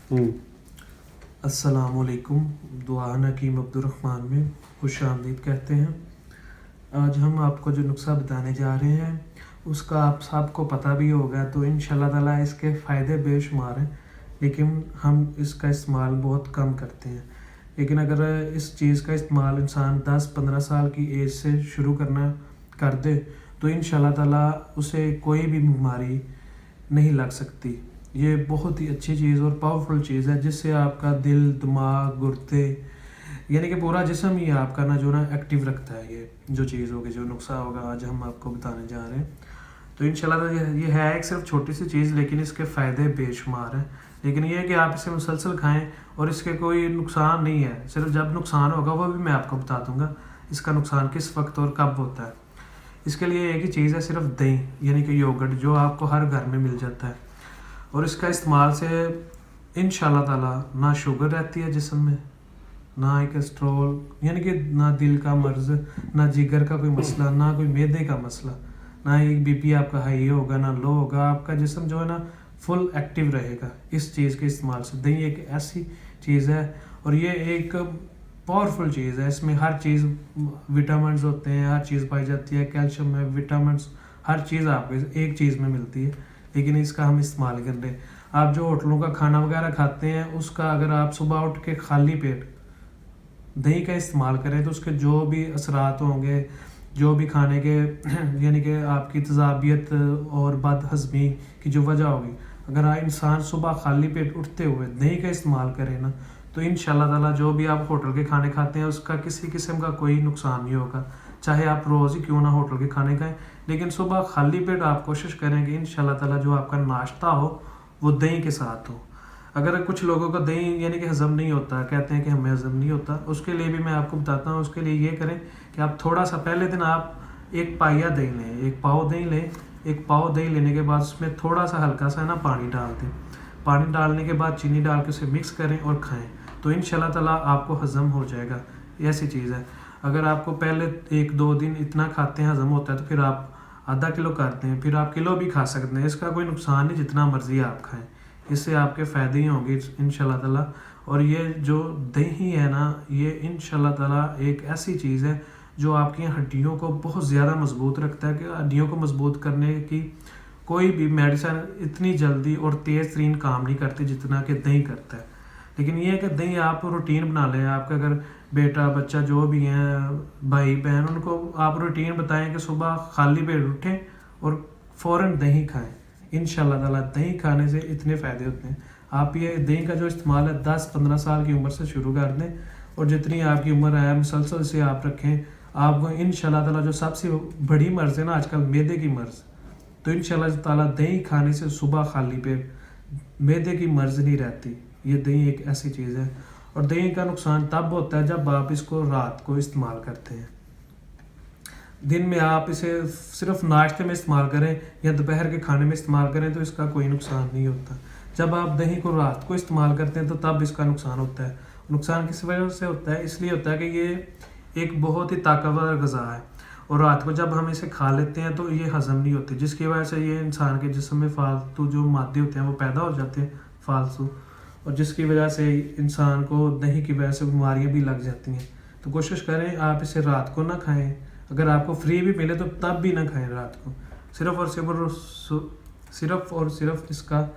अस्सलाम वालेकुम। दुआ हकीम अब्दुर्रहमान में खुश आमदीद कहते हैं। आज हम आपको जो नुस्खा बताने जा रहे हैं उसका आप सबको पता भी होगा, तो इंशाल्लाह ताला इसके फ़ायदे बेशुमार हैं, लेकिन हम इसका इस्तेमाल बहुत कम करते हैं। लेकिन अगर इस चीज़ का इस्तेमाल इंसान 10-15 साल की एज से शुरू करना कर दे तो इंशाल्लाह ताला उसे कोई भी बीमारी नहीं लग सकती। ये बहुत ही अच्छी चीज़ और पावरफुल चीज़ है, जिससे आपका दिल, दिमाग, गुर्दे यानी कि पूरा जिस्म ही आपका ना एक्टिव रखता है। ये जो चीज़ होगी, जो नुस्खा होगा, आज हम आपको बताने जा रहे हैं। तो इंशाल्लाह ये है एक सिर्फ छोटी सी चीज़, लेकिन इसके फ़ायदे बेशुमार हैं। लेकिन ये है कि आप इसे मुसलसल खाएं और इसके कोई नुकसान नहीं है। सिर्फ जब नुकसान होगा वो भी मैं आपको बता दूंगा, इसका नुकसान किस वक्त और कब होता है। इसके लिए एक ही चीज़ है, सिर्फ दही यानी कि योगर्ट, जो आपको हर घर में मिल जाता है। और इसका इस्तेमाल से इंशाल्लाह ताला ना शुगर रहती है जिस्म में, ना ही कोलेस्ट्रॉल यानी कि ना दिल का मर्ज़, ना जिगर का कोई मसला, ना कोई मैदे का मसला, ना ही बीपी आपका हाई होगा ना लो होगा। आपका जिस्म जो है ना फुल एक्टिव रहेगा इस चीज़ के इस्तेमाल से। दही एक ऐसी चीज़ है और ये एक पावरफुल चीज़ है। इसमें हर चीज़, विटामिन्स होते हैं, हर चीज़ पाई जाती है, कैल्शियम है, विटामिन्स, हर चीज़ आपको एक चीज़ में मिलती है, लेकिन इसका हम इस्तेमाल कर रहे हैं। आप जो होटलों का खाना वगैरह खाते हैं, उसका अगर आप सुबह उठ के खाली पेट दही का इस्तेमाल करें तो उसके जो भी असरात होंगे, जो भी खाने के यानी कि आपकी तज़ाबियत और बदहज़मी की जो वजह होगी, अगर आप इंसान सुबह खाली पेट उठते हुए दही का इस्तेमाल करें ना, तो इंशाल्लाह ताला जो भी आप होटल के खाने खाते हैं उसका किसी किस्म का कोई नुकसान नहीं होगा। चाहे आप रोज़ ही क्यों ना होटल के खाने खाएं, लेकिन सुबह खाली पेट आप कोशिश करें कि इंशाल्लाह ताला जो आपका नाश्ता हो वो दही के साथ हो। अगर कुछ लोगों को दही यानी कि हज़म नहीं होता, कहते हैं कि हमें हज़म नहीं होता, उसके लिए भी मैं आपको बताता हूँ। उसके लिए ये करें कि आप थोड़ा सा पहले दिन आप एक पाइया दही लें, एक पाव दही लें। एक पाव दही लेने के बाद उसमें थोड़ा सा हल्का सा ना पानी डाल दें। पानी डालने के बाद चीनी डाल के उसे मिक्स करें और खाएं, तो इंशाल्लाह ताला आपको हज़म हो जाएगा। ऐसी चीज़ है। अगर आपको पहले 1-2 दिन इतना खाते हैं हज़म होता है, तो फिर आप आधा किलो करते हैं, फिर आप किलो भी खा सकते हैं। इसका कोई नुकसान नहीं, जितना मर्ज़ी आप खाएं, इससे आपके फ़ायदे ही होंगे इंशाल्लाह ताला। और ये जो दही है ना, ये इंशाल्लाह ताला एक ऐसी चीज़ है जो आपकी हड्डियों को बहुत ज़्यादा मजबूत रखता है। कि हड्डियों को मजबूत करने की कोई भी मेडिसिन इतनी जल्दी और तेज़ तरीन काम नहीं करती जितना कि दही करता है। लेकिन ये है कि दही आप रूटीन बना लें। आपका अगर बेटा बच्चा जो भी हैं, भाई बहन, उनको आप रूटीन बताएं कि सुबह खाली पेट उठें और फ़ौरन दही खाएं। इंशाल्लाह ताला दही खाने से इतने फ़ायदे होते हैं। आप ये दही का जो इस्तेमाल है 10-15 साल की उम्र से शुरू कर दें, और जितनी आपकी उम्र है मुसलसल से आप रखें। आपको इंशाल्लाह ताला जो सबसे बड़ी मर्ज़ है ना आजकल, मैदे की मर्ज़, तो इंशाल्लाह ताला दही खाने से सुबह खाली पेट मैदे की मर्ज़ नहीं रहती। ये दही एक ऐसी चीज़ है। और दही का नुकसान तब होता है जब आप इसको रात को इस्तेमाल करते हैं। दिन में आप इसे सिर्फ नाश्ते में इस्तेमाल करें या दोपहर के खाने में इस्तेमाल करें तो इसका कोई नुकसान नहीं होता। जब आप दही को रात को इस्तेमाल करते हैं तो तब इसका नुकसान होता है। नुकसान किस वजह से होता है? इसलिए होता है कि ये एक बहुत ही ताकतवर ग़िज़ा है, और रात को जब हम इसे खा लेते हैं तो ये हज़म नहीं होती, जिसकी वजह से ये इंसान के जिस्म में फालतू जो मादे होते हैं वो पैदा हो जाते हैं फालतू, और जिसकी वजह से इंसान को दही की वजह से बीमारियाँ भी लग जाती हैं। तो कोशिश करें आप इसे रात को ना खाएं। अगर आपको फ्री भी मिले तो तब भी ना खाएं रात को। सिर्फ और सिर्फ इसका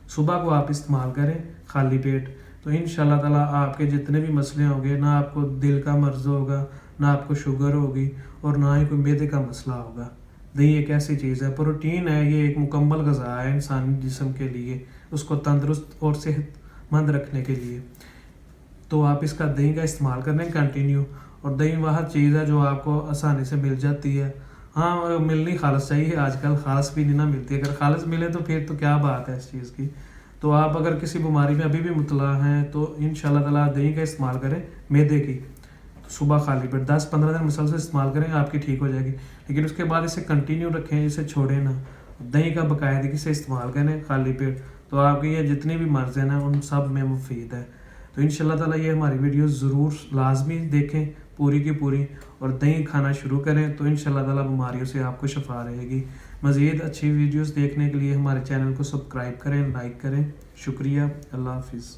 सुबह को आप इस्तेमाल करें खाली पेट, तो इंशाल्लाह ताला आपके जितने भी मसले होंगे, ना आपको दिल का मर्ज़ होगा, ना आपको शुगर होगी, और ना ही कोई मैदे का मसला होगा। दही एक ऐसी चीज़ है, प्रोटीन है, ये एक मुकम्मल ग़िज़ा है इंसानी जिस्म के लिए, उसको तंदुरुस्त और सेहतमंद रखने के लिए। तो आप इसका दही का इस्तेमाल करें कंटिन्यू। और दही वह चीज़ है जो आपको आसानी से मिल जाती है। हाँ, मिलनी खालस चाहिए, आजकल खालस भी नहीं ना मिलती। अगर खालस मिले तो फिर तो क्या बात है इस चीज़ की। तो आप अगर किसी बीमारी में अभी भी मुब्तला हैं तो इंशाल्लाह ताला दही का इस्तेमाल करें मैदे की। तो सुबह खाली पेट 10-15 दिन मुसलसल इस्तेमाल करें, आपकी ठीक हो जाएगी। लेकिन उसके बाद इसे कंटिन्यू रखें, इसे छोड़ें ना। दही का बाकायदगी से इस्तेमाल करें खाली पेट, तो आपकी ये जितनी भी मर्ज़ है ना उन सब में मुफीद है। तो इंशाल्लाह ताला ये हमारी वीडियो ज़रूर लाजमी देखें पूरी की पूरी, और दही खाना शुरू करें, तो इंशाल्लाह ताला बीमारियों से आपको शफा रहेगी। मज़ीद अच्छी वीडियोस देखने के लिए हमारे चैनल को सब्सक्राइब करें, लाइक करें। शुक्रिया। अल्लाह हाफिज़।